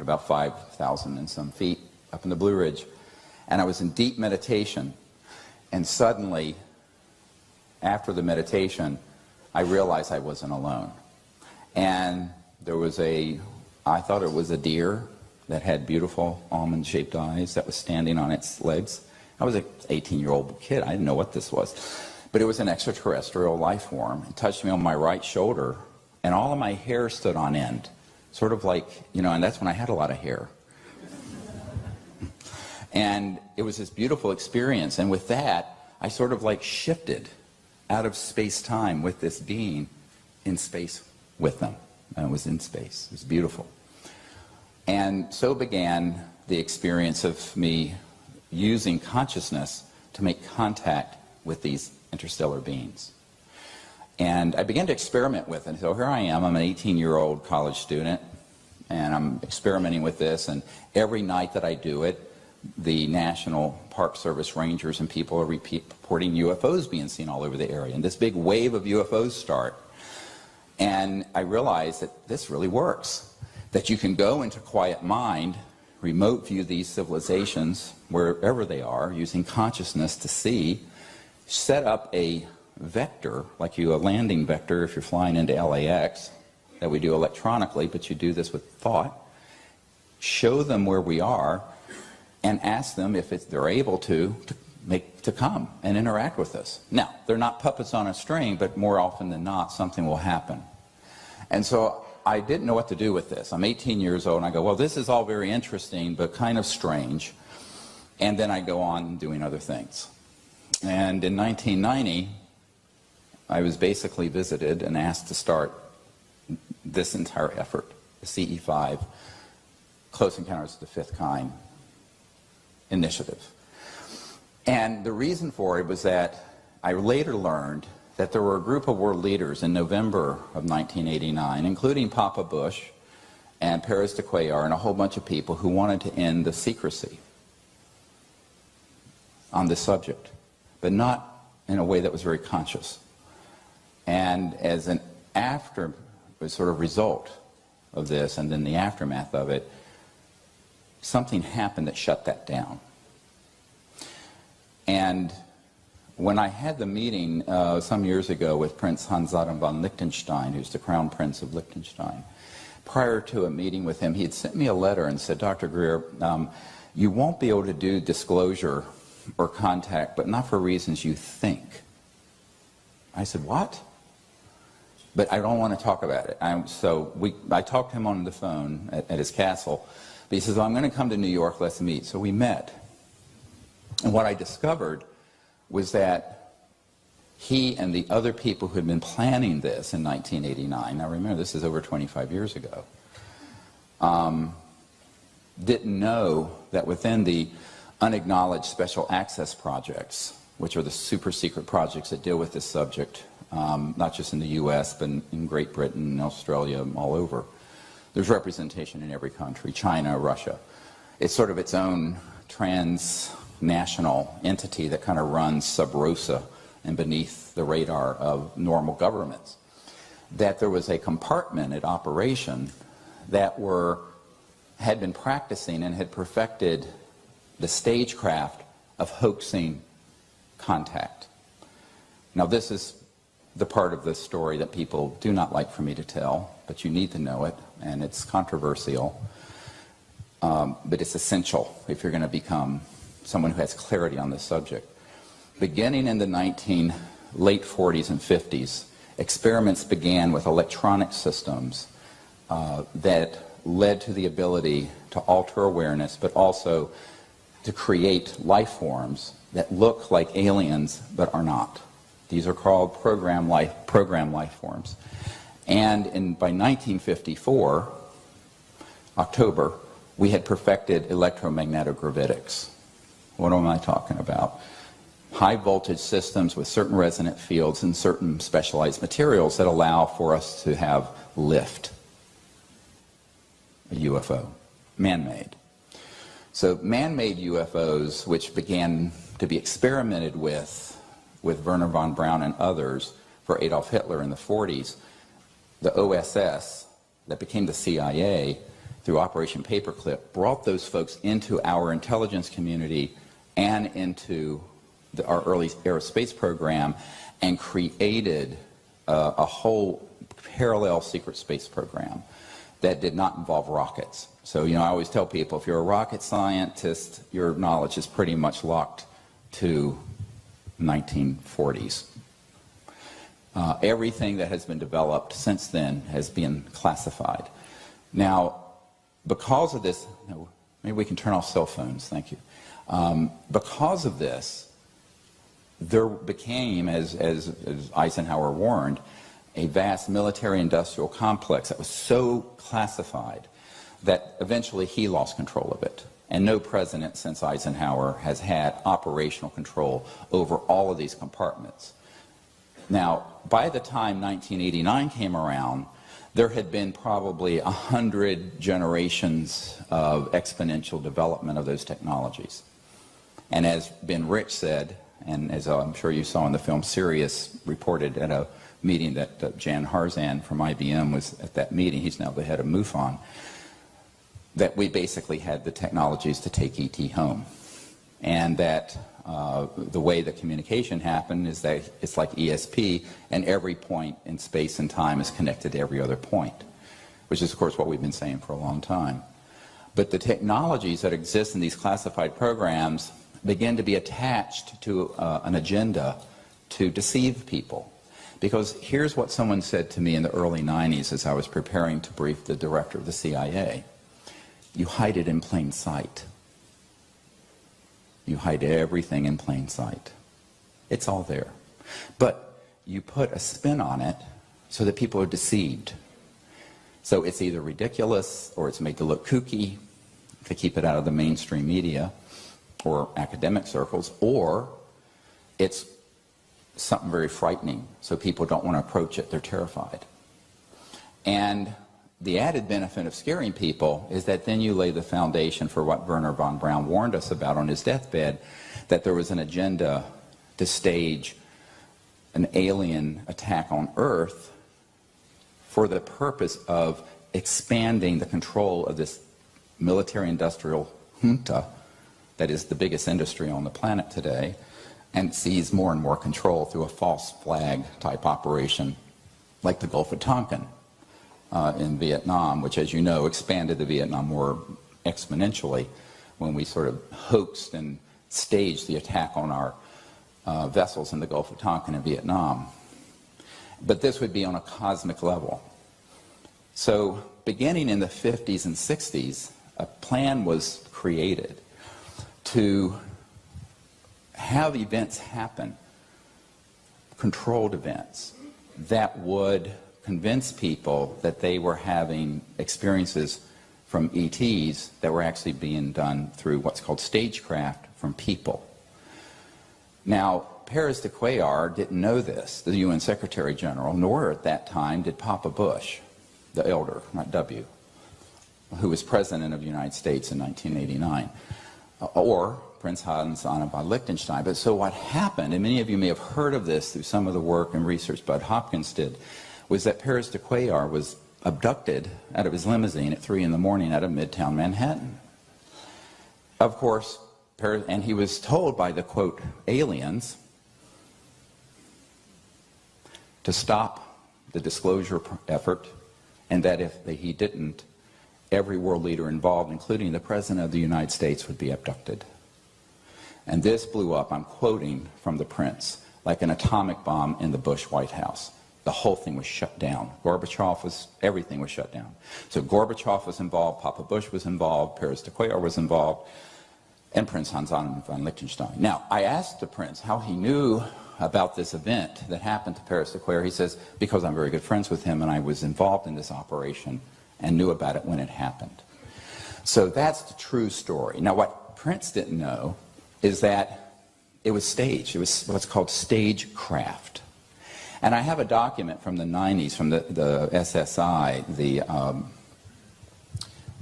at about 5,000 and some feet up in the Blue Ridge. And I was in deep meditation, and suddenly, after the meditation, I realized I wasn't alone. And there was I thought it was a deer that had beautiful almond-shaped eyes that was standing on its legs. I was an 18-year-old kid. I didn't know what this was. But it was an extraterrestrial life form. It touched me on my right shoulder, and all of my hair stood on end. Sort of like, and that's when I had a lot of hair. And it was this beautiful experience. And with that, I sort of like shifted out of space-time with this being in space with them. And it was in space. It was beautiful. And so began the experience of me using consciousness to make contact with these interstellar beings. And I began to experiment with it. So here I am, I'm an 18-year-old college student, and I'm experimenting with this, and every night that I do it, the National Park Service rangers and people are reporting UFOs being seen all over the area, and this big wave of UFOs start. And I realized that this really works, that you can go into quiet mind, remote view these civilizations wherever they are, using consciousness to see, set up a vector, like a landing vector if you're flying into LAX, that we do electronically, but you do this with thought, show them where we are, and ask them if they're able to come and interact with us. Now, they're not puppets on a string, but more often than not, something will happen. And so I didn't know what to do with this. I'm 18 years old, and I go, well, this is all very interesting, but kind of strange. And then I go on doing other things. And in 1990, I was basically visited and asked to start this entire effort, the CE5, Close Encounters of the Fifth Kind initiative. And the reason for it was that I later learned that there were a group of world leaders in November of 1989, including Papa Bush and Paris de Cuellar and a whole bunch of people who wanted to end the secrecy on this subject, but not in a way that was very conscious. And as an sort of result of this, and then the aftermath of it, something happened that shut that down. And when I had the meeting some years ago with Prince Hans-Adam von Liechtenstein, who's the Crown Prince of Liechtenstein, prior to a meeting with him, he had sent me a letter and said, Dr. Greer, you won't be able to do disclosure or contact, but not for reasons you think. I said, what? But I don't want to talk about it. I talked to him on the phone at his castle, but he says, well, I'm going to come to New York, let's meet. So we met. And what I discovered was that he and the other people who had been planning this in 1989, now remember this is over 25 years ago, didn't know that within the unacknowledged special access projects, which are the super secret projects that deal with this subject, not just in the US, but in Great Britain, Australia, all over. There's representation in every country, China, Russia. It's sort of its own transnational entity that kind of runs sub rosa and beneath the radar of normal governments. That there was a compartment at operation that had been practicing and had perfected the stagecraft of hoaxing contact. Now this is the part of the story that people do not like for me to tell, but you need to know it, and it's controversial, but it's essential if you're going to become someone who has clarity on this subject. Beginning in the late 40s and 50s, experiments began with electronic systems that led to the ability to alter awareness, but also to create life forms that look like aliens but are not. These are called program life forms. And by 1954, October, we had perfected electromagnetogravitics. What am I talking about? High voltage systems with certain resonant fields and certain specialized materials that allow for us to have lift. A UFO, man-made. So man-made UFOs, which began to be experimented with Werner von Braun and others for Adolf Hitler in the 40s, the OSS, that became the CIA, through Operation Paperclip, brought those folks into our intelligence community and into our early aerospace program and created a whole parallel secret space program that did not involve rockets. So, I always tell people, if you're a rocket scientist, your knowledge is pretty much locked to 1940s. Everything that has been developed since then has been classified. Now, because of this, maybe we can turn off cell phones, thank you. Because of this, there became, as Eisenhower warned, a vast military-industrial complex that was so classified that eventually he lost control of it. And no president since Eisenhower has had operational control over all of these compartments. Now, by the time 1989 came around, there had been probably 100 generations of exponential development of those technologies. And as Ben Rich said, and as I'm sure you saw in the film, Sirius reported at a meeting that Jan Harzan from IBM was at that meeting, he's now the head of MUFON, that we basically had the technologies to take ET home. And that the way that communication happened is that it's like ESP, and every point in space and time is connected to every other point, which is, of course, what we've been saying for a long time. But the technologies that exist in these classified programs begin to be attached to an agenda to deceive people. Because here's what someone said to me in the early 90s as I was preparing to brief the director of the CIA. You hide it in plain sight. You hide everything in plain sight. It's all there. But you put a spin on it so that people are deceived. So it's either ridiculous or it's made to look kooky to keep it out of the mainstream media or academic circles, or it's something very frightening, so people don't want to approach it, they're terrified. And the added benefit of scaring people is that then you lay the foundation for what Wernher von Braun warned us about on his deathbed, that there was an agenda to stage an alien attack on Earth for the purpose of expanding the control of this military-industrial junta that is the biggest industry on the planet today, and seize more and more control through a false flag type operation like the Gulf of Tonkin in Vietnam, which, as you know, expanded the Vietnam War exponentially when we sort of hoaxed and staged the attack on our vessels in the Gulf of Tonkin in Vietnam. But this would be on a cosmic level. So beginning in the 50s and 60s, a plan was created to have events happen, controlled events, that would convince people that they were having experiences from ETs that were actually being done through what's called stagecraft from people. Now, Pérez de Cuellar didn't know this, the UN Secretary General, nor at that time did Papa Bush, the elder, not W, who was President of the United States in 1989, or Prince Hans Anna von Liechtenstein. But so what happened, and many of you may have heard of this through some of the work and research Bud Hopkins did, was that Pérez de Cuellar was abducted out of his limousine at 3 in the morning out of Midtown Manhattan. Of course, and he was told by the, quote, aliens to stop the disclosure effort, and that if he didn't, every world leader involved, including the President of the United States, would be abducted. And this blew up, I'm quoting from the Prince, like an atomic bomb in the Bush White House. The whole thing was shut down. Everything was shut down. So Gorbachev was involved, Papa Bush was involved, Pérez de Cuellar was involved, and Prince Hans Anna von Liechtenstein. Now, I asked the Prince how he knew about this event that happened to Pérez de Cuellar. He says, because I'm very good friends with him and I was involved in this operation and knew about it when it happened. So that's the true story. Now, what Prince didn't know is that it was staged. It was what's called stagecraft. And I have a document from the 90s from the SSI,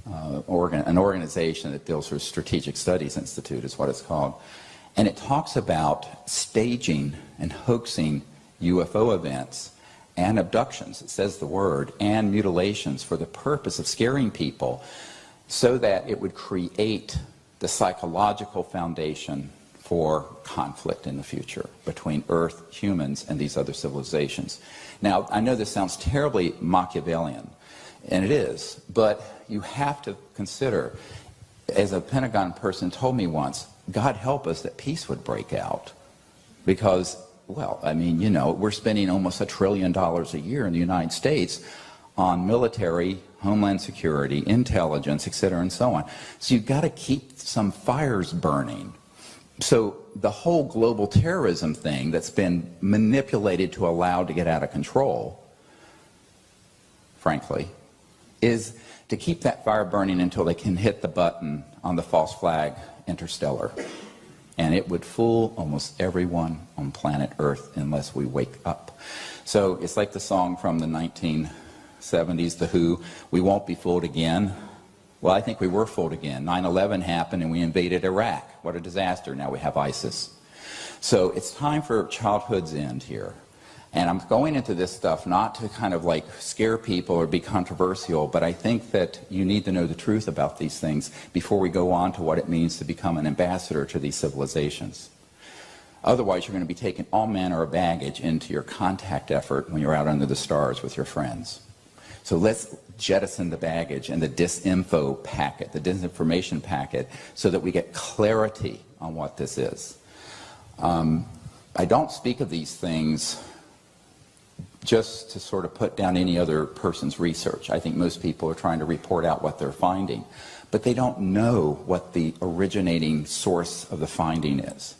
an organization that deals with Strategic Studies Institute is what it's called. And it talks about staging and hoaxing UFO events and abductions, it says the word, and mutilations for the purpose of scaring people so that it would create the psychological foundation for conflict in the future between Earth, humans, and these other civilizations. Now, I know this sounds terribly Machiavellian, and it is, but you have to consider, as a Pentagon person told me once, God help us that peace would break out. Because, well, I mean, you know, we're spending almost $1 trillion a year in the United States on military, homeland security, intelligence, et cetera, and so on. So you've got to keep some fires burning. So the whole global terrorism thing that's been manipulated to allow to get out of control, frankly, is to keep that fire burning until they can hit the button on the false flag interstellar. And it would fool almost everyone on planet Earth unless we wake up. So it's like the song from the 1970s, The Who, "We won't be fooled again." Well, I think we were fooled again. 9/11 happened and we invaded Iraq. What a disaster. Now we have ISIS. So it's time for childhood's end here. And I'm going into this stuff not to kind of like scare people or be controversial, but I think that you need to know the truth about these things before we go on to what it means to become an ambassador to these civilizations. Otherwise, you're going to be taking all manner of baggage into your contact effort when you're out under the stars with your friends. So let's jettison the baggage and the disinfo packet, the disinformation packet, so that we get clarity on what this is. I don't speak of these things just to sort of put down any other person's research. I think most people are trying to report out what they're finding, but they don't know what the originating source of the finding is.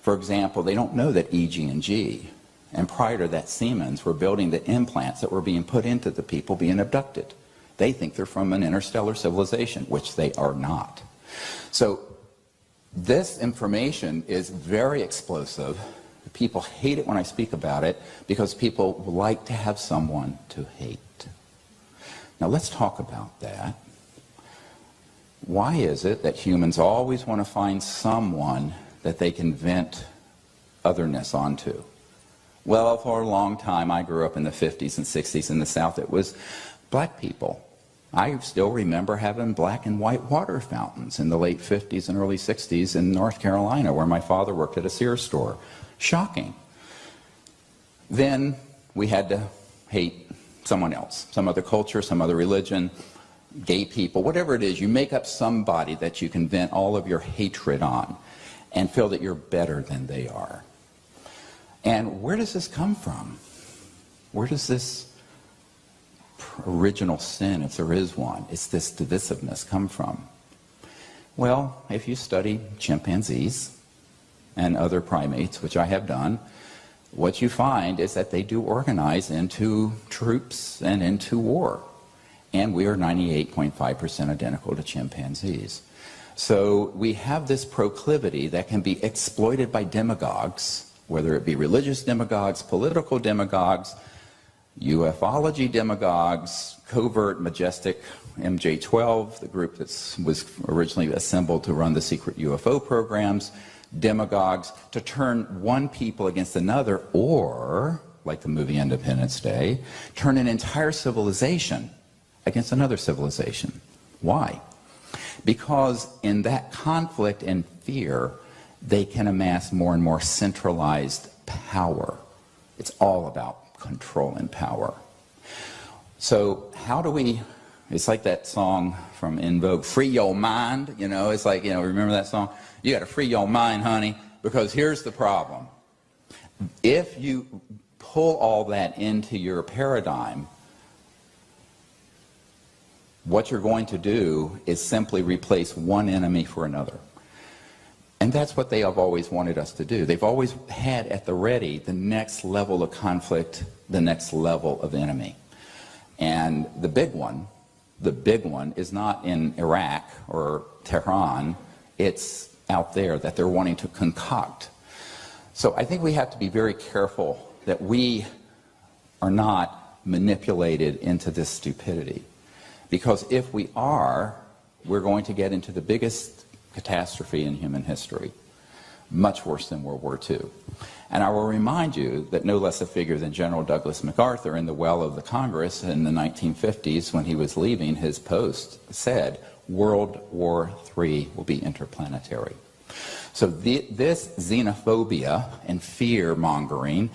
For example, they don't know that EG&G and prior to that Siemens were building the implants that were being put into the people being abducted. They think they're from an interstellar civilization, which they are not. So this information is very explosive. People hate it when I speak about it because people like to have someone to hate. Now let's talk about that. Why is it that humans always want to find someone that they can vent otherness onto? Well, for a long time, I grew up in the 50s and 60s in the South. It was black people. I still remember having black and white water fountains in the late 50s and early 60s in North Carolina, where my father worked at a Sears store. Shocking. Then we had to hate someone else, some other culture, some other religion, gay people, whatever it is. You make up somebody that you can vent all of your hatred on and feel that you're better than they are. And where does this come from? Where does this original sin, if there is one, it's this divisiveness, come from? Well, if you study chimpanzees and other primates, which I have done, what you find is that they do organize into troops and into war. And we are 98.5% identical to chimpanzees. So we have this proclivity that can be exploited by demagogues, whether it be religious demagogues, political demagogues, ufology demagogues, covert, majestic MJ-12, the group that was originally assembled to run the secret UFO programs, demagogues, to turn one people against another, or, like the movie Independence Day, turn an entire civilization against another civilization. Why? Because in that conflict and fear, they can amass more and more centralized power. It's all about control and power. So how do we, it's like that song from In Vogue, "Free Your Mind," you know, it's like, you know, remember that song? You got to free your mind, honey, because here's the problem. If you pull all that into your paradigm, what you're going to do is simply replace one enemy for another. And that's what they have always wanted us to do. They've always had at the ready the next level of conflict, the next level of enemy. And the big one is not in Iraq or Tehran, it's out there that they're wanting to concoct. So I think we have to be very careful that we are not manipulated into this stupidity. Because if we are, we're going to get into the biggest catastrophe in human history, much worse than World War II. And I will remind you that no less a figure than General Douglas MacArthur in the well of the Congress in the 1950s, when he was leaving his post, said, World War III will be interplanetary. So this xenophobia and fear-mongering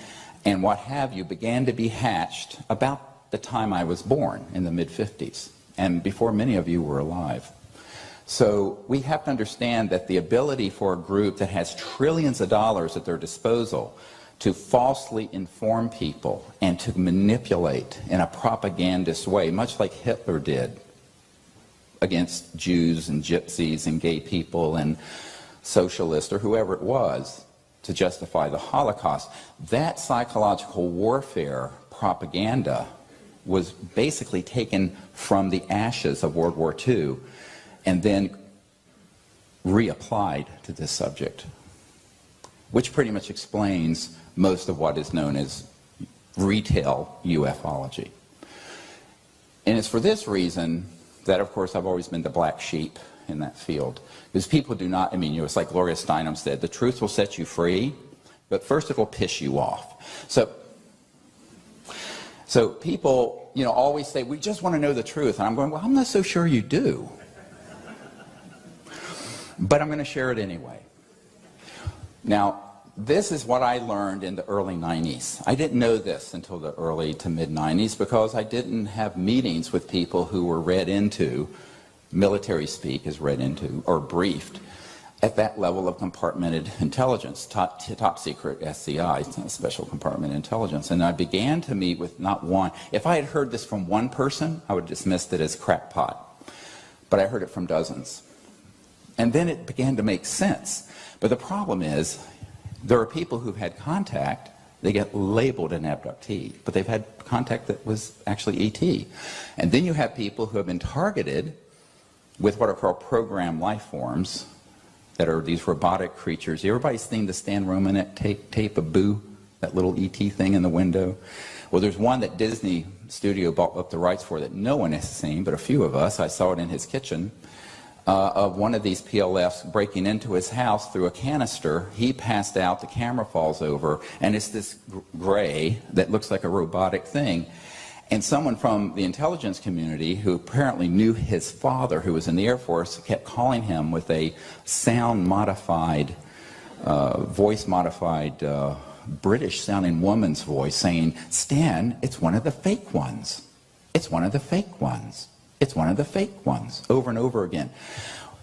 and what have you began to be hatched about the time I was born in the mid-50s, and before many of you were alive. So we have to understand that the ability for a group that has trillions of dollars at their disposal to falsely inform people and to manipulate in a propagandist way, much like Hitler did against Jews and gypsies and gay people and socialists or whoever it was to justify the Holocaust, that psychological warfare propaganda was basically taken from the ashes of World War II and then reapplied to this subject, which pretty much explains most of what is known as retail ufology. And it's for this reason that, of course, I've always been the black sheep in that field. Because people do not, it's like Gloria Steinem said, the truth will set you free, but first it will piss you off. So people, always say, we just want to know the truth. And I'm going, well, I'm not so sure you do. But I'm going to share it anyway. Now, this is what I learned in the early 90s. I didn't know this until the early to mid 90s because I didn't have meetings with people who were read into, military speak is read into, or briefed at that level of compartmented intelligence, top secret SCI, special compartment intelligence. And I began to meet with not one. If I had heard this from one person, I would have dismissed it as crackpot. But I heard it from dozens. And then it began to make sense. But the problem is, there are people who've had contact, they get labeled an abductee, but they've had contact that was actually ET. And then you have people who have been targeted with what are called programmed life forms that are these robotic creatures. Everybody's seen the Stan Romanek tape of Boo, that little ET thing in the window? Well, there's one that Disney Studio bought up the rights for that no one has seen, but a few of us. I saw it in his kitchen. Of one of these PLFs breaking into his house through a canister. He passed out, the camera falls over, and it's this gray that looks like a robotic thing. And someone from the intelligence community who apparently knew his father, who was in the Air Force, kept calling him with a sound-modified, voice-modified, British-sounding woman's voice saying, Stan, it's one of the fake ones. It's one of the fake ones. It's one of the fake ones, over and over again.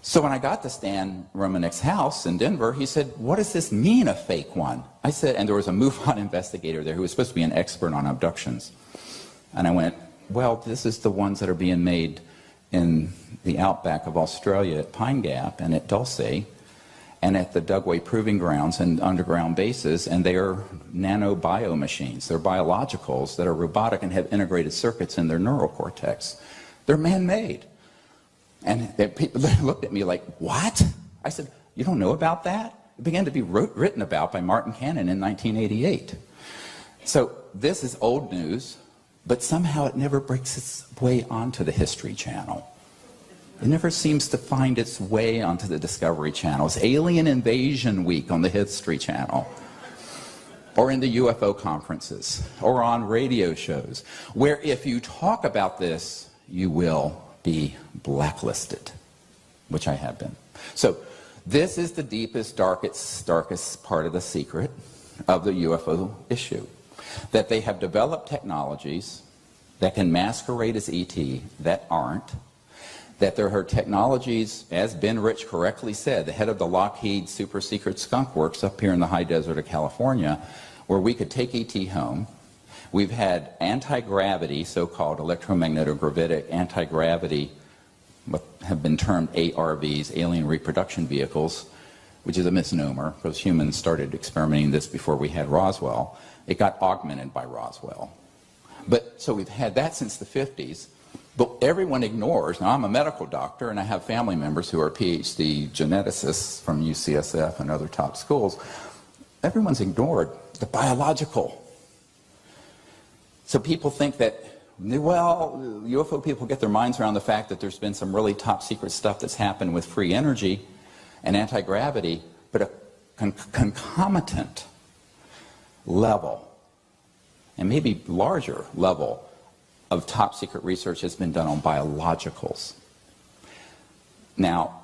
So when I got to Stan Romanek's house in Denver, he said, what does this mean, a fake one? I said, and there was a MUFON investigator there who was supposed to be an expert on abductions. And I went, well, this is the ones that are being made in the outback of Australia at Pine Gap and at Dulce and at the Dugway Proving Grounds and underground bases, and they are nano-bio machines. They're biologicals that are robotic and have integrated circuits in their neural cortex. They're man-made. And people looked at me like, what? I said, you don't know about that? It began to be written about by Martin Cannon in 1988. So this is old news, but somehow it never breaks its way onto the History Channel. It never seems to find its way onto the Discovery Channel. It's Alien Invasion Week on the History Channel, or in the UFO conferences, or on radio shows, where if you talk about this, you will be blacklisted, which I have been. So this is the deepest, darkest part of the secret of the UFO issue, that they have developed technologies that can masquerade as ET that aren't, that there are technologies, as Ben Rich correctly said, the head of the Lockheed super secret skunk works up here in the high desert of California, where we could take ET home. We've had anti-gravity, so-called electromagnetic-gravitic anti-gravity, what have been termed ARVs, alien reproduction vehicles, which is a misnomer because humans started experimenting this before we had Roswell. It got augmented by Roswell. But so we've had that since the 50s. But everyone ignores, now I'm a medical doctor and I have family members who are PhD geneticists from UCSF and other top schools. Everyone's ignored the biological. So people think that, well, UFO people get their minds around the fact that there's been some really top secret stuff that's happened with free energy and anti-gravity, but a concomitant level, and maybe larger level, of top secret research has been done on biologicals. Now,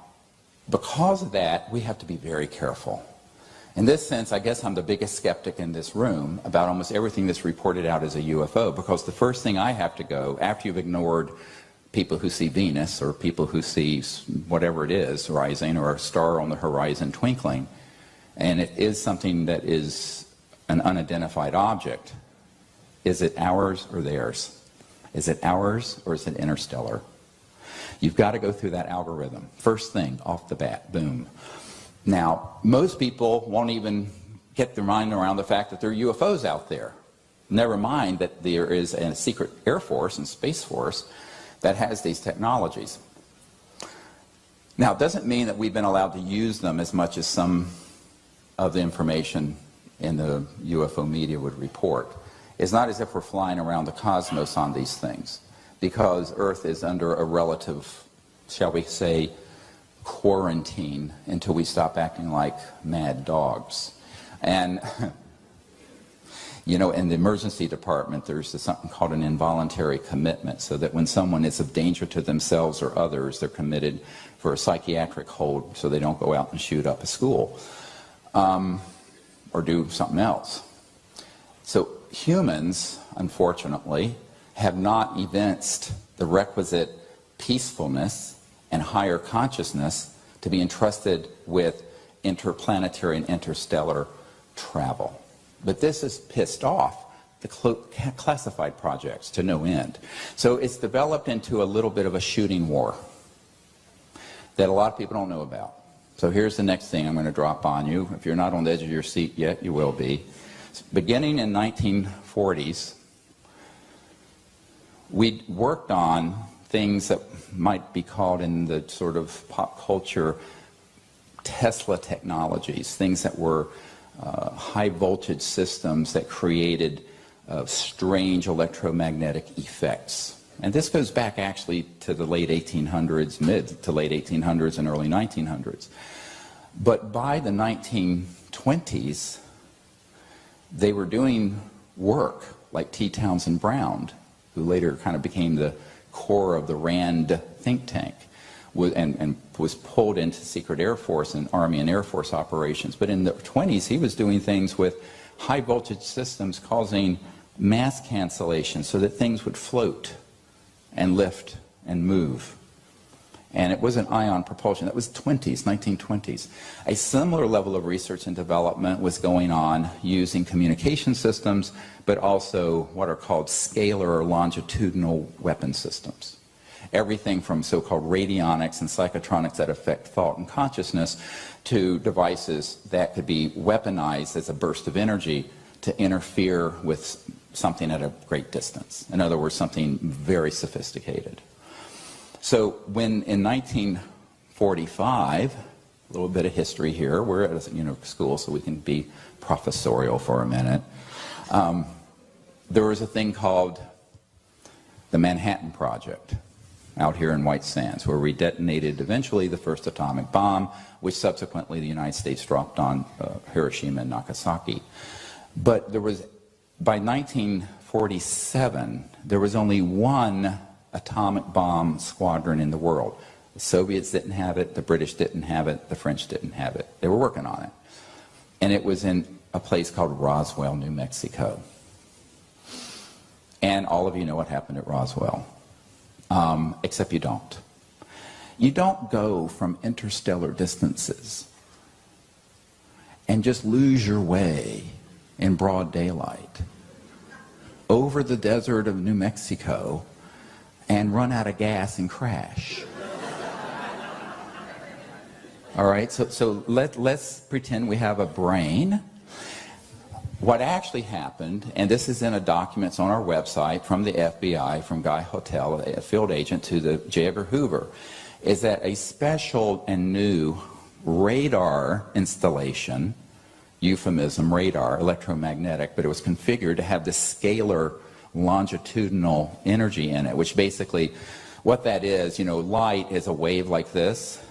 because of that, we have to be very careful. In this sense, I guess I'm the biggest skeptic in this room about almost everything that's reported out as a UFO, because the first thing I have to go, after you've ignored people who see Venus or people who see whatever it is rising, or a star on the horizon twinkling, and it is something that is an unidentified object, is it ours or theirs? Is it ours or is it interstellar? You've got to go through that algorithm. First thing, off the bat, boom. Now, most people won't even get their mind around the fact that there are UFOs out there. Never mind that there is a secret Air Force and Space Force that has these technologies. Now, it doesn't mean that we've been allowed to use them as much as some of the information in the UFO media would report. It's not as if we're flying around the cosmos on these things, because Earth is under a relative, shall we say, quarantine until we stop acting like mad dogs. And you know, in the emergency department, there's something called an involuntary commitment, so that when someone is of danger to themselves or others, they're committed for a psychiatric hold so they don't go out and shoot up a school or do something else. So humans, unfortunately, have not evinced the requisite peacefulness and higher consciousness to be entrusted with interplanetary and interstellar travel. But this has pissed off the classified projects to no end. So it's developed into a little bit of a shooting war that a lot of people don't know about. So here's the next thing I'm going to drop on you. If you're not on the edge of your seat yet, you will be. Beginning in 1940s, we worked on things that might be called in the sort of pop culture Tesla technologies, things that were high voltage systems that created strange electromagnetic effects. And this goes back actually to the late 1800s, mid to late 1800s and early 1900s. But by the 1920s, they were doing work like T. Townsend Brown, who later kind of became the core of the RAND think tank, and was pulled into secret Air Force and Army and Air Force operations. But in the 20s, he was doing things with high voltage systems causing mass cancellation so that things would float and lift and move. And it wasn't ion propulsion. That was 1920s. A similar level of research and development was going on using communication systems, but also what are called scalar or longitudinal weapon systems. Everything from so-called radionics and psychotronics that affect thought and consciousness to devices that could be weaponized as a burst of energy to interfere with something at a great distance. In other words, something very sophisticated. So when in 1945, a little bit of history here, we're at a school so we can be professorial for a minute, there was a thing called the Manhattan Project out here in White Sands, where we detonated eventually the first atomic bomb, which subsequently the United States dropped on Hiroshima and Nagasaki. But there was, by 1947, there was only one atomic bomb squadron in the world. The Soviets didn't have it, the British didn't have it, the French didn't have it. They were working on it. And it was in a place called Roswell, New Mexico. And all of you know what happened at Roswell. Except you don't. You don't go from interstellar distances and just lose your way in broad daylight over the desert of New Mexico and run out of gas and crash. All right, so let's pretend we have a brain. What actually happened, and this is in a document, it's on our website, from the FBI, from Guy Hotel, a field agent, to the J. Edgar Hoover, is that a special and new radar installation, euphemism, radar, electromagnetic, but it was configured to have this scalar longitudinal energy in it, which basically, what that is, light is a wave like this,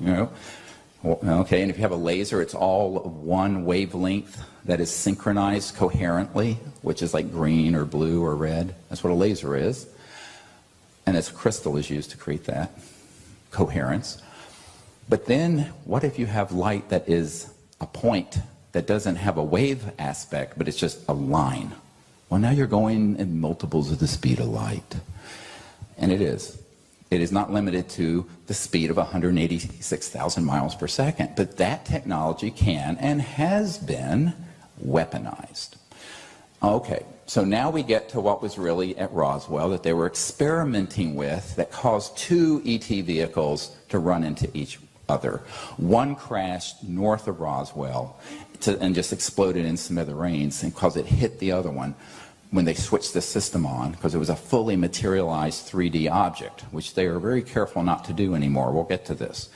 okay, and if you have a laser, it's all one wavelength that is synchronized coherently, which is like green or blue or red. That's what a laser is. And its crystal is used to create that. coherence. But then what if you have light that is a point that doesn't have a wave aspect, but it's just a line? Well, now you're going in multiples of the speed of light. And it is. It is not limited to the speed of 186,000 miles per second. But that technology can and has been weaponized. Okay, so now we get to what was really at Roswell that they were experimenting with that caused two ET vehicles to run into each other. One crashed north of Roswell and just exploded in smithereens because it hit the other one when they switched the system on, because it was a fully materialized 3D object, which they are very careful not to do anymore. We'll get to this.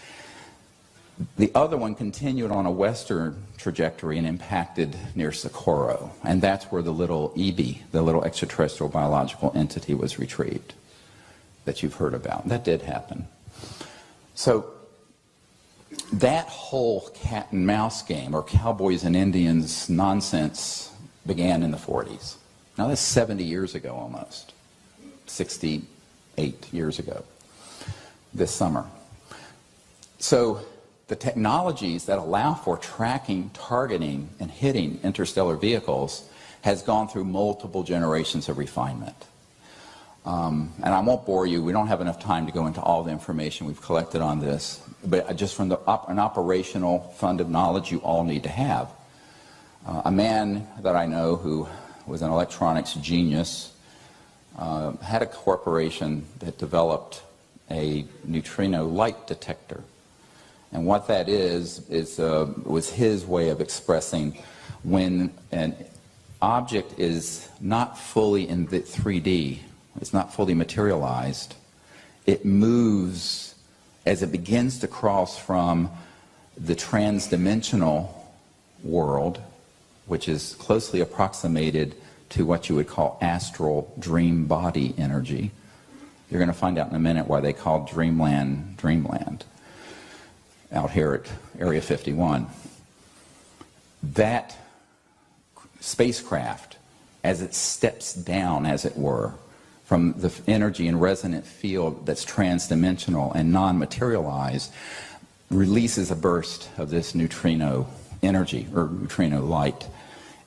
The other one continued on a western trajectory and impacted near Socorro, and that's where the little EB, the little extraterrestrial biological entity, was retrieved that you've heard about. That did happen. So that whole cat and mouse game, or cowboys and Indians nonsense, began in the 40s. Now that's 70 years ago almost, 68 years ago, this summer. So the technologies that allow for tracking, targeting, and hitting interstellar vehicles has gone through multiple generations of refinement. And I won't bore you. We don't have enough time to go into all the information we've collected on this. But just from an operational fund of knowledge you all need to have. A man that I know who was an electronics genius had a corporation that developed a neutrino light detector. And what that is was his way of expressing when an object is not fully in the 3D, it's not fully materialized, it moves as it begins to cross from the transdimensional world, which is closely approximated to what you would call astral dream body energy. You're going to find out in a minute why they call dreamland dreamland out here at Area 51. That spacecraft, as it steps down, as it were, from the energy and resonant field that's transdimensional and non-materialized, releases a burst of this neutrino energy, or neutrino light,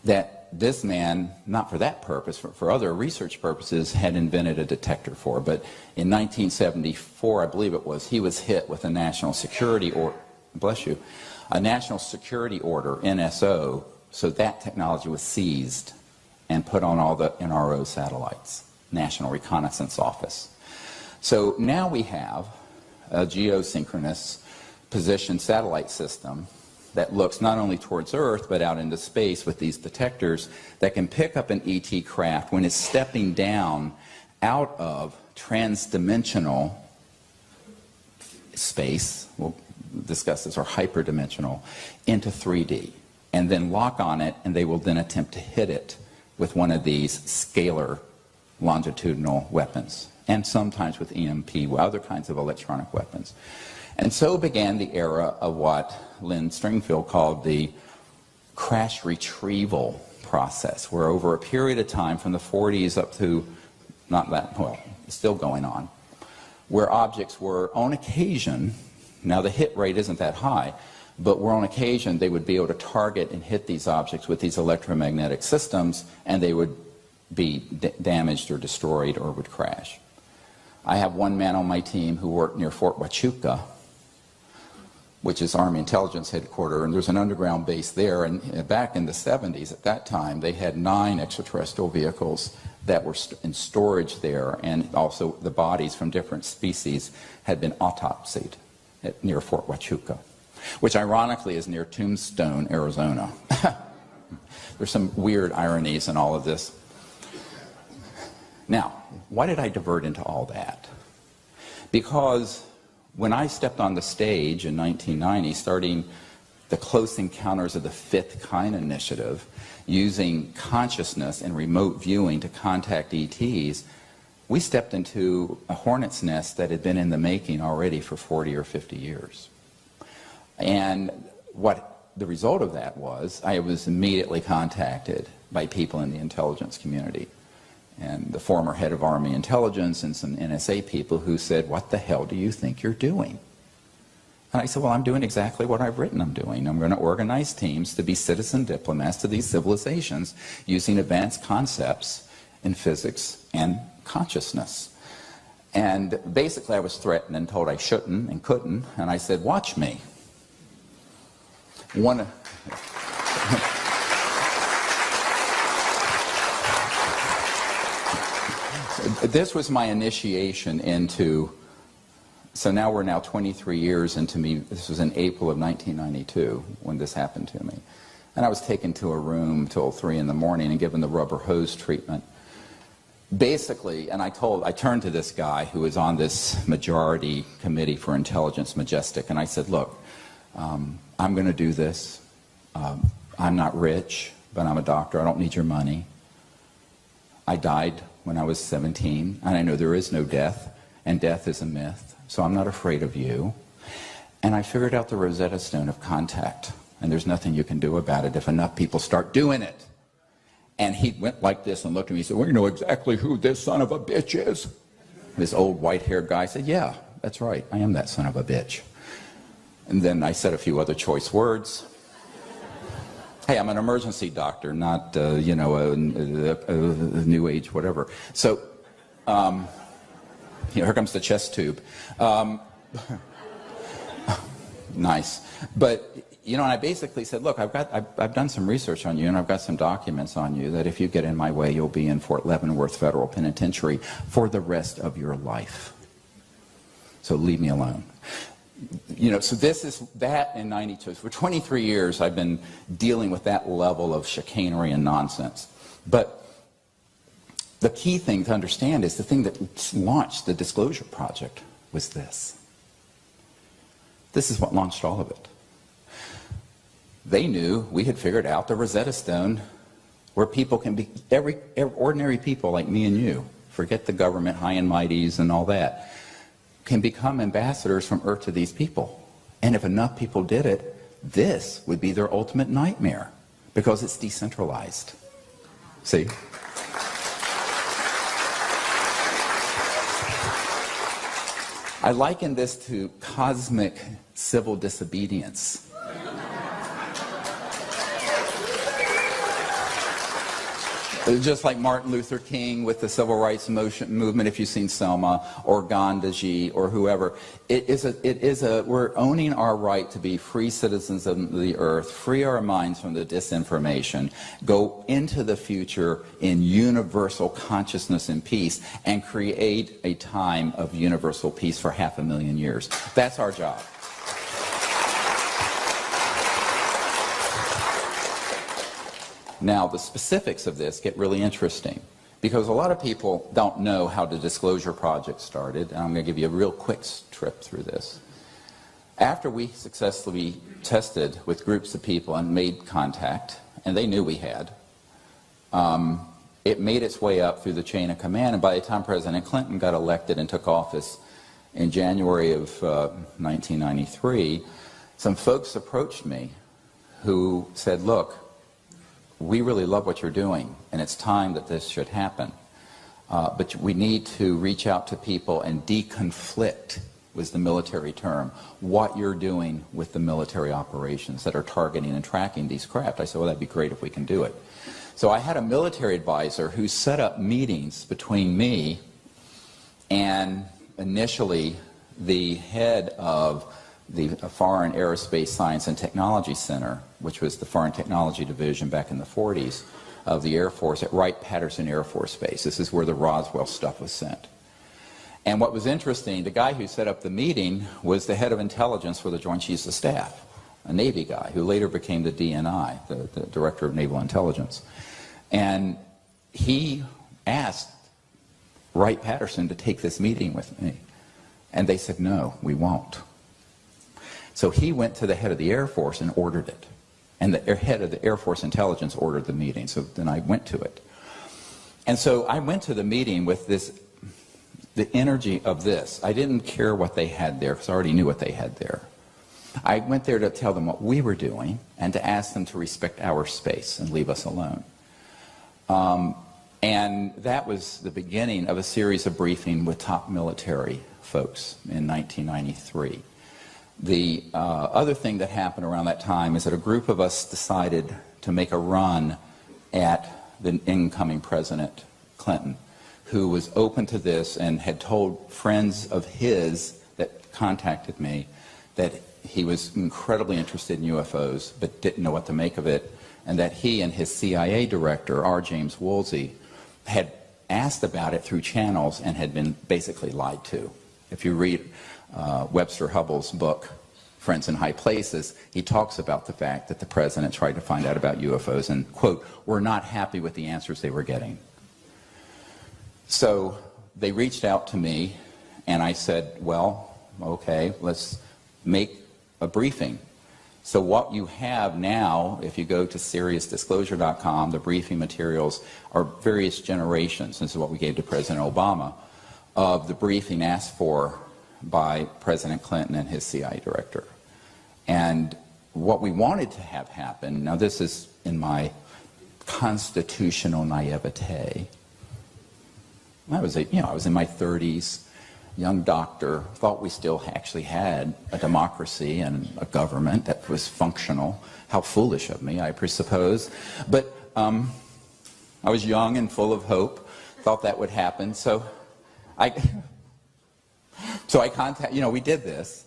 that this man, not for that purpose, for other research purposes, had invented a detector for. But in 1974, I believe it was, he was hit with a national security order, bless you, a national security order, NSO, so that technology was seized and put on all the NRO satellites, National Reconnaissance Office. So now we have a geosynchronous position satellite system that looks not only towards Earth but out into space with these detectors that can pick up an ET craft when it's stepping down out of transdimensional space, we'll discuss this, or hyperdimensional, into 3D, and then lock on it, and they will then attempt to hit it with one of these scalar longitudinal weapons, and sometimes with EMP, other kinds of electronic weapons. And so began the era of what Lynn Stringfield called the crash retrieval process, where over a period of time from the 40s up to, not that, well, still going on, where objects were on occasion, now the hit rate isn't that high, but where on occasion they would be able to target and hit these objects with these electromagnetic systems, and they would be damaged or destroyed or would crash. I have one man on my team who worked near Fort Huachuca, which is Army Intelligence Headquarters, and there's an underground base there. And back in the 70s, at that time, they had 9 extraterrestrial vehicles that were in storage there, and also the bodies from different species had been autopsied near Fort Huachuca, which ironically is near Tombstone, Arizona. There's some weird ironies in all of this. Now, why did I divert into all that? Because when I stepped on the stage in 1990, starting the Close Encounters of the Fifth Kind initiative, using consciousness and remote viewing to contact ETs, we stepped into a hornet's nest that had been in the making already for 40 or 50 years. And what the result of that was, I was immediately contacted by people in the intelligence community. and the former head of Army intelligence and some NSA people who said, what the hell do you think you're doing? And I said, well, I'm doing exactly what I've written I'm doing. I'm going to organize teams to be citizen diplomats to these civilizations using advanced concepts in physics and consciousness. And basically I was threatened and told I shouldn't and couldn't, and I said, watch me. This was my initiation into, so now we're now 23 years into me. This was in April of 1992 when this happened to me. And I was taken to a room till 3 in the morning and given the rubber hose treatment. Basically, and I turned to this guy who was on this majority committee for intelligence, Majestic, and I said, look, I'm going to do this. I'm not rich, but I'm a doctor. I don't need your money. I died when I was 17, and I know there is no death, and death is a myth, so I'm not afraid of you. And I figured out the Rosetta Stone of contact, and there's nothing you can do about it if enough people start doing it. And he went like this and looked at me and said, well, you know exactly who this son of a bitch is? This old white-haired guy said, yeah, that's right, I am that son of a bitch. And then I said a few other choice words. Hey, I'm an emergency doctor, not, you know, a new age whatever. So, here comes the chest tube. Nice. But, you know, and I basically said, look, I've done some research on you, and I've got some documents on you that if you get in my way, you'll be in Fort Leavenworth Federal Penitentiary for the rest of your life. So leave me alone. You know, so this is that in 92. For 23 years, I've been dealing with that level of chicanery and nonsense. But the key thing to understand is the thing that launched the Disclosure Project was this. This is what launched all of it. They knew we had figured out the Rosetta Stone where people can be, every ordinary people like me and you, forget the government, high and mighties and all that, can become ambassadors from Earth to these people. And if enough people did it, this would be their ultimate nightmare because it's decentralized. See? I liken this to cosmic civil disobedience. Just like Martin Luther King with the civil rights movement, if you've seen Selma, or Gandhi, or whoever. We're owning our right to be free citizens of the earth, free our minds from the disinformation, go into the future in universal consciousness and peace, and create a time of universal peace for 500,000 years. That's our job. Now, the specifics of this get really interesting because a lot of people don't know how the Disclosure Project started, and I'm going to give you a real quick trip through this. After we successfully tested with groups of people and made contact, and they knew we had, it made its way up through the chain of command, and by the time President Clinton got elected and took office in January of 1993, some folks approached me who said, look, we really love what you're doing, and it's time that this should happen. But we need to reach out to people and deconflict, was the military term, what you're doing with the military operations that are targeting and tracking these craft. I said, well, that'd be great if we can do it. So I had a military advisor who set up meetings between me and initially the head of the Foreign Aerospace Science and Technology Center, which was the Foreign Technology Division back in the 40s of the Air Force at Wright-Patterson Air Force Base. This is where the Roswell stuff was sent. And what was interesting, the guy who set up the meeting was the head of intelligence for the Joint Chiefs of Staff, a Navy guy who later became the DNI, the Director of Naval Intelligence. And he asked Wright-Patterson to take this meeting with me. And they said, no, we won't. So he went to the head of the Air Force and ordered it. And the head of the Air Force Intelligence ordered the meeting. So then I went to it. And so I went to the meeting with this, the energy of this. I didn't care what they had there because I already knew what they had there. I went there to tell them what we were doing and to ask them to respect our space and leave us alone. And that was the beginning of a series of briefing with top military folks in 1993. The other thing that happened around that time is that a group of us decided to make a run at the incoming President Clinton, who was open to this and had told friends of his that contacted me that he was incredibly interested in UFOs but didn't know what to make of it, and that he and his CIA director, R. James Woolsey, had asked about it through channels and had been basically lied to. If you read Webster Hubbell's book, Friends in High Places, he talks about the fact that the president tried to find out about UFOs and, quote, were not happy with the answers they were getting. So they reached out to me, and I said, well, okay, let's make a briefing. So what you have now, if you go to SiriusDisclosure.com, the briefing materials are various generations. This is what we gave to President Obama, of the briefing asked for by President Clinton and his CIA director. And what we wanted to have happen, now this is in my constitutional naivete. I was in my 30s, young doctor, thought we still actually had a democracy and a government that was functional. How foolish of me, I suppose. But I was young and full of hope, thought that would happen. So I contacted, we did this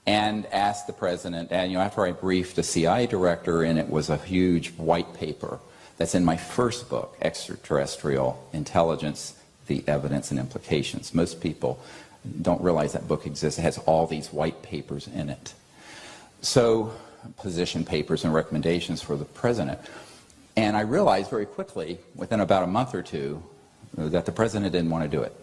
and asked the president, and after I briefed the CIA director, and it was a huge white paper that's in my first book, Extraterrestrial Intelligence, the Evidence and Implications. Most people don't realize that book exists. It has all these white papers in it. So, position papers and recommendations for the president. And I realized very quickly, within about a month or two, that the president didn't want to do it.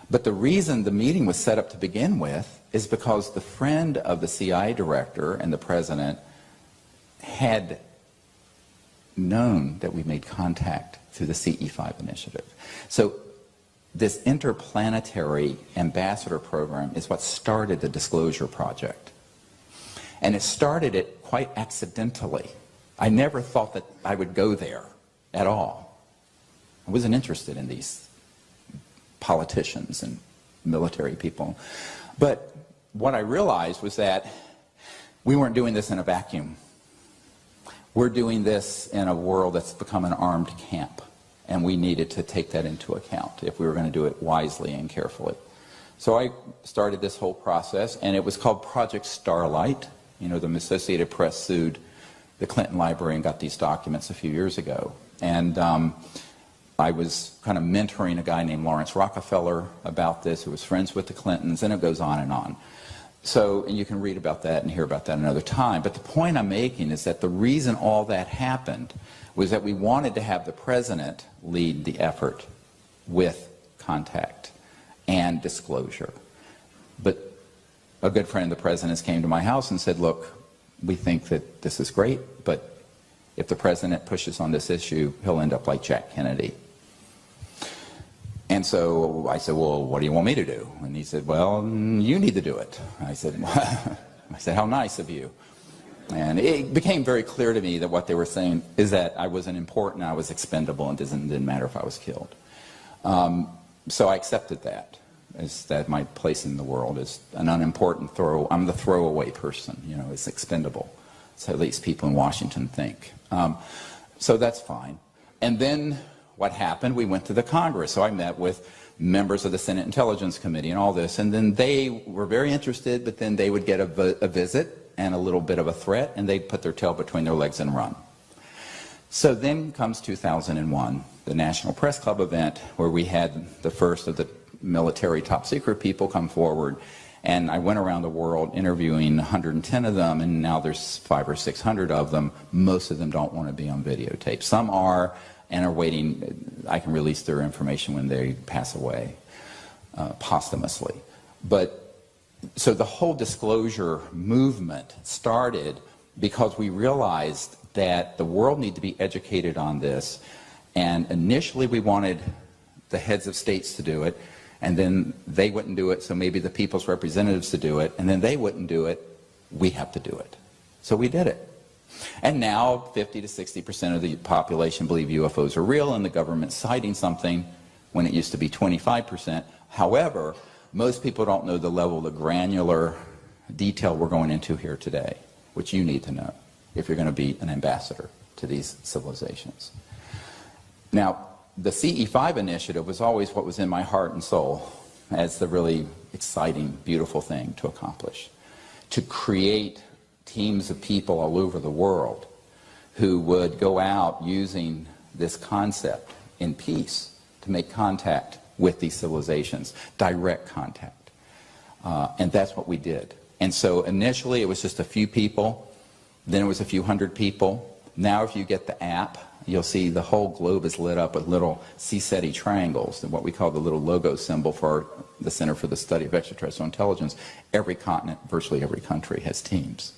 But the reason the meeting was set up to begin with is because the friend of the CIA director and the president had known that we made contact through the CE5 initiative. So this interplanetary ambassador program is what started the Disclosure Project. And it started it quite accidentally. I never thought that I would go there at all. I wasn't interested in these politicians and military people. But what I realized was that we weren't doing this in a vacuum. We're doing this in a world that's become an armed camp, and we needed to take that into account if we were going to do it wisely and carefully. So I started this whole process, and it was called Project Starlight. The Associated Press sued the Clinton Library and got these documents a few years ago. And I was kind of mentoring a guy named Lawrence Rockefeller about this, who was friends with the Clintons, and it goes on and on. So, and you can read about that and hear about that another time. But the point I'm making is that the reason all that happened was that we wanted to have the president lead the effort with contact and disclosure. But a good friend of the president's came to my house and said, look, we think that this is great, but if the president pushes on this issue, he'll end up like Jack Kennedy. And so I said, well, what do you want me to do? And he said, well, you need to do it. I said, how nice of you. And it became very clear to me that what they were saying is that I wasn't important, I was expendable, and it didn't matter if I was killed. So I accepted that, as that my place in the world is an unimportant I'm the throwaway person, it's expendable. So at least people in Washington think. So that's fine. And then what happened, we went to the Congress. So I met with members of the Senate Intelligence Committee and all this, and then they were very interested, but then they would get a visit and a little bit of a threat, and they'd put their tail between their legs and run. So then comes 2001, the National Press Club event, where we had the first of the military top secret people come forward, and I went around the world interviewing 110 of them, and now there's 500 or 600 of them. Most of them don't want to be on videotape. Some are, and are waiting. I can release their information when they pass away posthumously. But so the whole disclosure movement started because we realized that the world needed to be educated on this, and initially we wanted the heads of states to do it, and then they wouldn't do it, so maybe the people's representatives to do it, and then they wouldn't do it, we have to do it. So we did it. And now 50 to 60% of the population believe UFOs are real and the government's hiding something when it used to be 25%. However, most people don't know the level of the granular detail we're going into here today, which you need to know if you're going to be an ambassador to these civilizations. Now, the CE5 initiative was always what was in my heart and soul as the really exciting, beautiful thing to accomplish. To create teams of people all over the world who would go out using this concept in peace to make contact with these civilizations, direct contact. And that's what we did. And so initially it was just a few people, then it was a few hundred people. Now if you get the app, you'll see the whole globe is lit up with little CSETI triangles, and what we call the little logo symbol for the Center for the Study of Extraterrestrial Intelligence. Every continent, virtually every country has teams.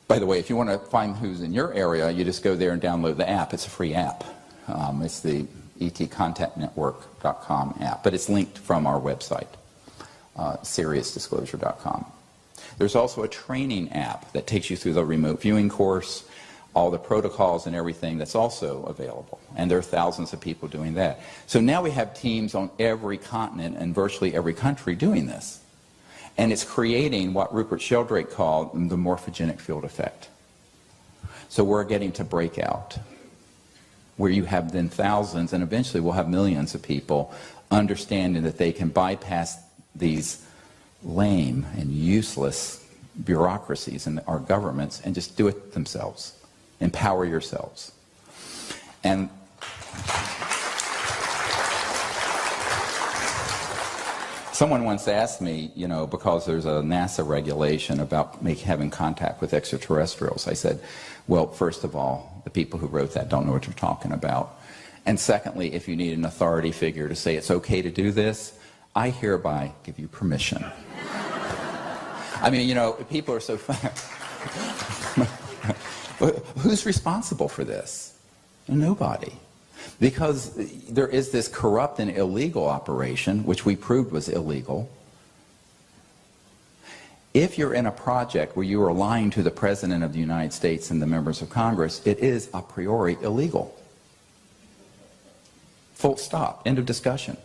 By the way, if you want to find who's in your area, you just go there and download the app. It's a free app. It's the etcontactnetwork.com app, but it's linked from our website, SiriusDisclosure.com. There's also a training app that takes you through the remote viewing course, all the protocols and everything that's also available. And there are thousands of people doing that. So now we have teams on every continent and virtually every country doing this. And it's creating what Rupert Sheldrake called the morphogenic field effect. So we're getting to breakout, where you have then thousands, and eventually we'll have millions of people understanding that they can bypass these lame and useless bureaucracies in our governments and just do it themselves. Empower yourselves. And someone once asked me, you know, because there's a NASA regulation about having contact with extraterrestrials, I said, well, first of all, the people who wrote that don't know what you're talking about. And secondly, if you need an authority figure to say it's okay to do this, I hereby give you permission. I mean, you know, people are so who's responsible for this? Nobody. Because there is this corrupt and illegal operation, which we proved was illegal. If you're in a project where you are lying to the President of the United States and the members of Congress, it is a priori illegal. Full stop. End of discussion.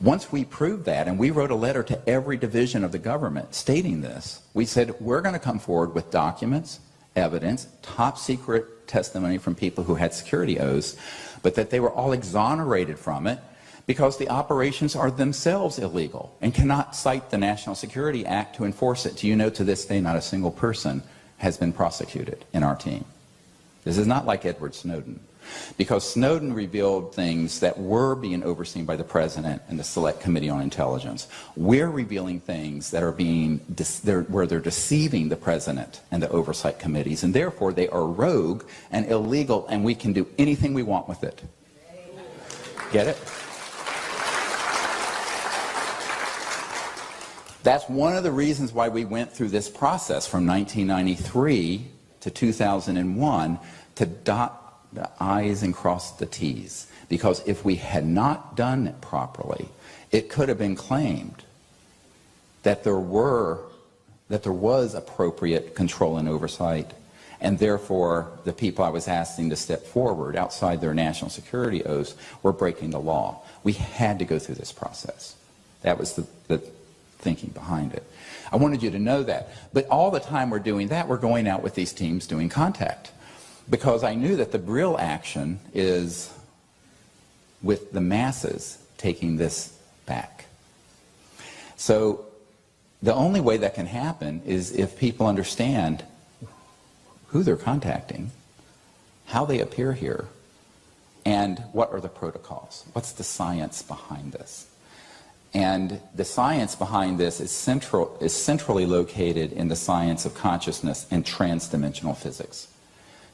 Once we proved that, and we wrote a letter to every division of the government stating this, we said we're going to come forward with documents, evidence, top secret testimony from people who had security oaths, but that they were all exonerated from it because the operations are themselves illegal and cannot cite the National Security Act to enforce it. Do you know to this day not a single person has been prosecuted in our team? This is not like Edward Snowden, because Snowden revealed things that were being overseen by the President and the Select Committee on Intelligence. We're revealing things that are where they're deceiving the President and the oversight committees, and therefore they are rogue and illegal, and we can do anything we want with it. Get it? That's one of the reasons why we went through this process from 1993 to 2001 to dot the I's and cross the T's. Because if we had not done it properly, it could have been claimed that there was appropriate control and oversight, and therefore the people I was asking to step forward outside their national security oaths were breaking the law. We had to go through this process. That was the thinking behind it. I wanted you to know that. But all the time we're doing that, we're going out with these teams doing contact. Because I knew that the real action is with the masses taking this back. So the only way that can happen is if people understand who they're contacting, how they appear here, and what are the protocols. What's the science behind this? And the science behind this is centrally located in the science of consciousness and transdimensional physics.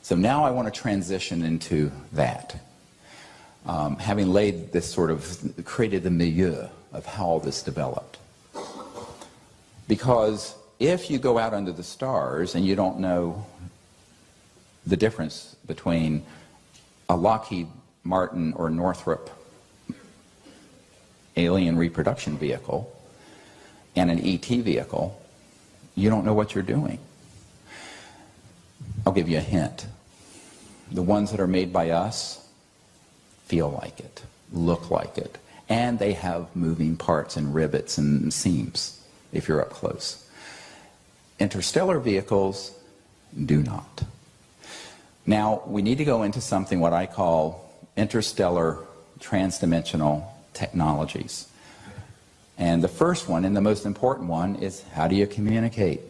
So now I want to transition into that. Having laid this sort of, created the milieu of how all this developed. Because if you go out under the stars and you don't know the difference between a Lockheed Martin or Northrop alien reproduction vehicle and an ET vehicle, you don't know what you're doing. I'll give you a hint. The ones that are made by us feel like it, look like it, and they have moving parts and rivets and seams if you're up close. Interstellar vehicles do not. Now, we need to go into something what I call interstellar transdimensional technologies. And the first one, and the most important one, is how do you communicate?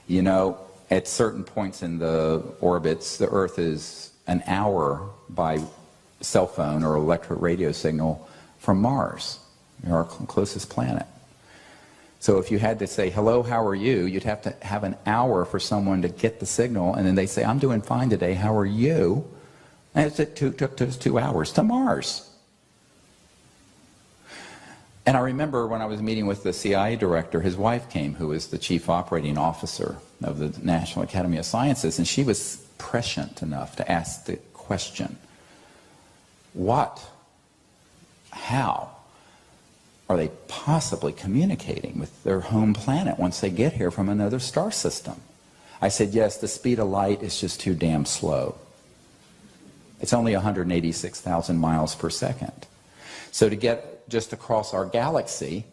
You know, at certain points in the orbits, the Earth is an hour by cell phone or electric radio signal from Mars, our closest planet. So if you had to say, hello, how are you? You'd have to have an hour for someone to get the signal, and then they say, I'm doing fine today, how are you? And it took us 2 hours to Mars. And I remember when I was meeting with the CIA director, his wife came, who was the chief operating officer of the National Academy of Sciences, and she was prescient enough to ask the question, what, how are they possibly communicating with their home planet once they get here from another star system? I said, yes, the speed of light is just too damn slow. It's only 186,000 miles per second. So to get just across our galaxy,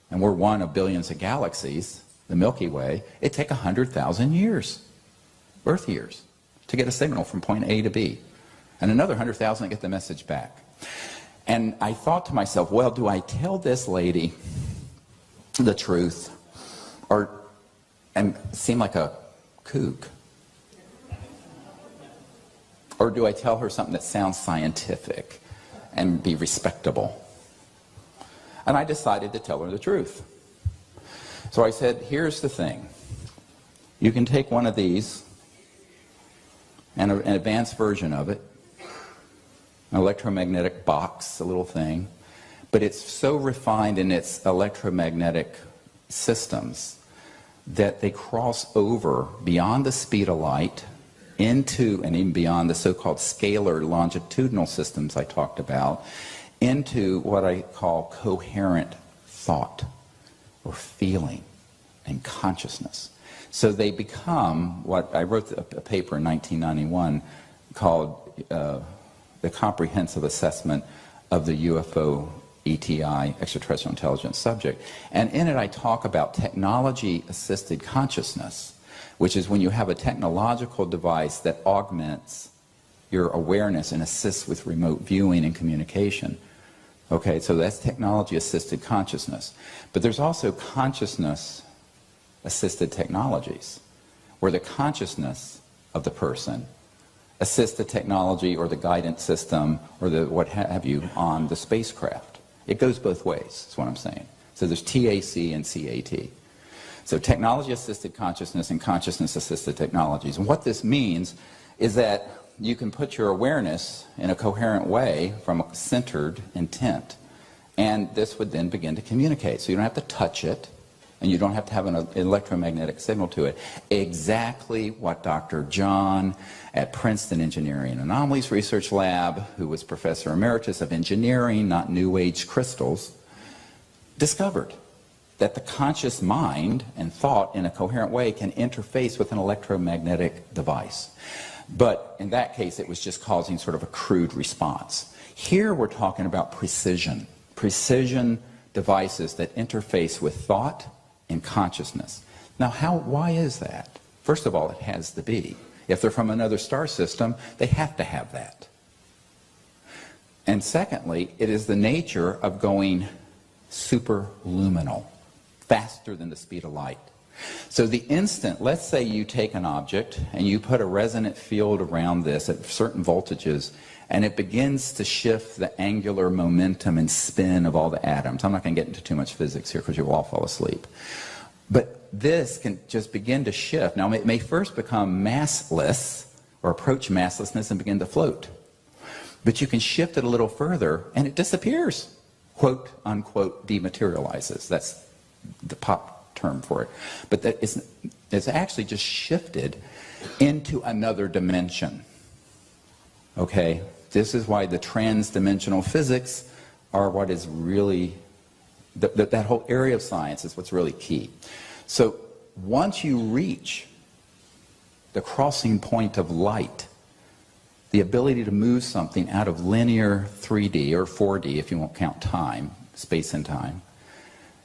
and we're one of billions of galaxies, the Milky Way, it'd take 100,000 years, Earth years, to get a signal from point A to B, and another 100,000 to get the message back. And I thought to myself, well, do I tell this lady the truth and seem like a kook? Or do I tell her something that sounds scientific and be respectable? And I decided to tell her the truth. So I said, here's the thing. You can take one of these, and an advanced version of it, an electromagnetic box, a little thing, but it's so refined in its electromagnetic systems that they cross over beyond the speed of light into, and even beyond the so-called scalar longitudinal systems I talked about, into what I call coherent thought or feeling and consciousness. So they become what I wrote a paper in 1991 called the Comprehensive Assessment of the UFO ETI, Extraterrestrial Intelligence Subject. And in it I talk about technology-assisted consciousness, which is when you have a technological device that augments your awareness and assists with remote viewing and communication. Okay, so that's technology-assisted consciousness. But there's also consciousness-assisted technologies, where the consciousness of the person assist the technology or the guidance system or the what have you on the spacecraft. It goes both ways, is what I'm saying. So there's TAC and CAT. So technology-assisted consciousness and consciousness-assisted technologies. And what this means is that you can put your awareness in a coherent way from a centered intent, and this would then begin to communicate. So you don't have to touch it, and you don't have to have an electromagnetic signal to it. Exactly what Dr. John at Princeton Engineering Anomalies Research Lab, who was Professor Emeritus of Engineering, not New Age crystals, discovered. That the conscious mind and thought in a coherent way can interface with an electromagnetic device. But in that case, it was just causing sort of a crude response. Here we're talking about precision. Precision devices that interface with thought and consciousness. Now, why is that? First of all, it has to be. If they're from another star system, they have to have that. And secondly, it is the nature of going superluminal, faster than the speed of light. So the instant, let's say you take an object and you put a resonant field around this at certain voltages, and it begins to shift the angular momentum and spin of all the atoms. I'm not going to get into too much physics here because you'll all fall asleep. But this can just begin to shift. Now, it may first become massless or approach masslessness and begin to float. But you can shift it a little further and it disappears. Quote, unquote, dematerializes. That's the pop term for it. But that it's actually just shifted into another dimension. Okay? This is why the trans-dimensional physics are what is really, that whole area of science is what's really key. So once you reach the crossing point of light, the ability to move something out of linear 3D or 4D, if you won't count time, space and time.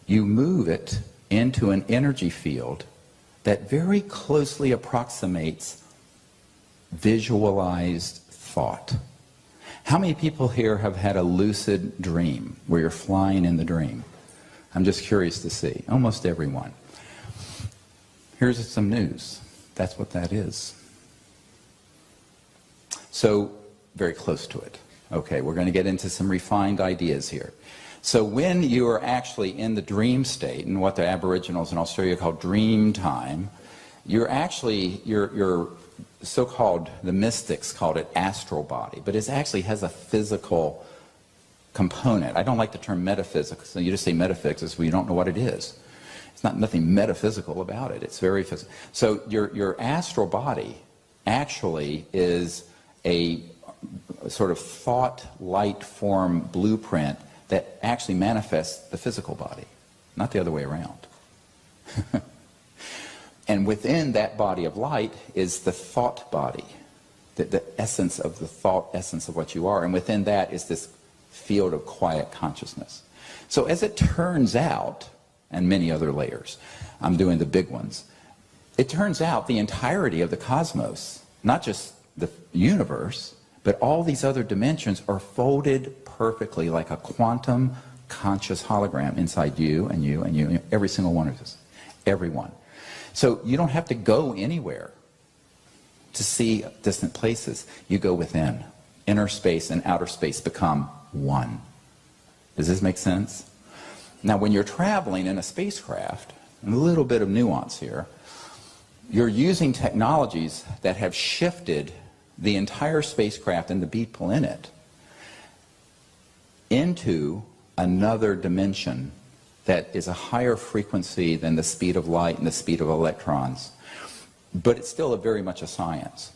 You move it into an energy field that very closely approximates visualized thought. How many people here have had a lucid dream where you're flying in the dream? I'm just curious to see. Almost everyone. Here's some news. That's what that is. So, very close to it. Okay, we're going to get into some refined ideas here. So when you are actually in the dream state, and what the Aboriginals in Australia call dream time, you're actually, you're so-called, the mystics called it astral body, but it actually has a physical component. I don't like the term metaphysics. So you just say metaphysics, well, you don't know what it is. It's nothing metaphysical about it. It's very physical. So your astral body actually is a sort of thought light form blueprint that actually manifests the physical body, not the other way around. And within that body of light is the thought body, the essence of the thought, essence of what you are. And within that is this field of quiet consciousness. So as it turns out, and many other layers, I'm doing the big ones, it turns out the entirety of the cosmos, not just the universe, but all these other dimensions are folded perfectly like a quantum conscious hologram inside you and you and you, every single one of us, everyone. So you don't have to go anywhere to see distant places. You go within. Inner space and outer space become one. Does this make sense? Now when you're traveling in a spacecraft, and a little bit of nuance here, you're using technologies that have shifted the entire spacecraft and the people in it into another dimension that is a higher frequency than the speed of light and the speed of electrons. But it's still very much a science.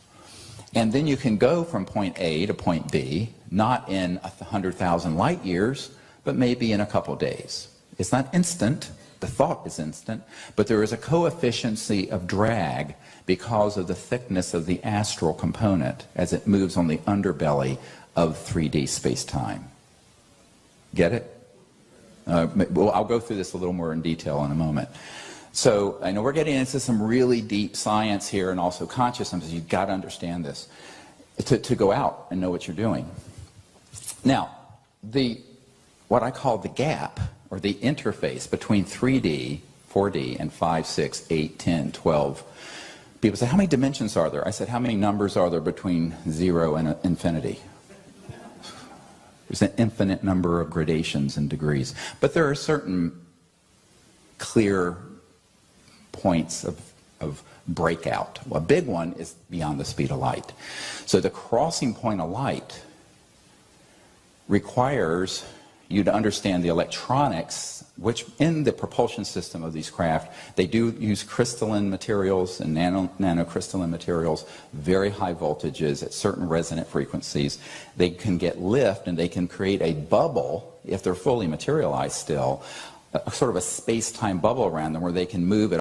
And then you can go from point A to point B, not in 100,000 light years, but maybe in a couple days. It's not instant. The thought is instant, but there is a coefficient of drag because of the thickness of the astral component as it moves on the underbelly of 3D space-time. Get it? Well, I'll go through this a little more in detail in a moment. So I know we're getting into some really deep science here and also consciousness. You've got to understand this to go out and know what you're doing. Now, what I call the gap, or the interface between 3D, 4D, and 5, 6, 8, 10, 12. People say, how many dimensions are there? I said, how many numbers are there between 0 and infinity? There's an infinite number of gradations and degrees. But there are certain clear points of breakout. Well, a big one is beyond the speed of light. So the crossing point of light requires you to understand the electronics, which in the propulsion system of these craft, they do use crystalline materials and nanocrystalline materials, very high voltages at certain resonant frequencies. They can get lift and they can create a bubble, if they're fully materialized still, a sort of a space-time bubble around them where they can move at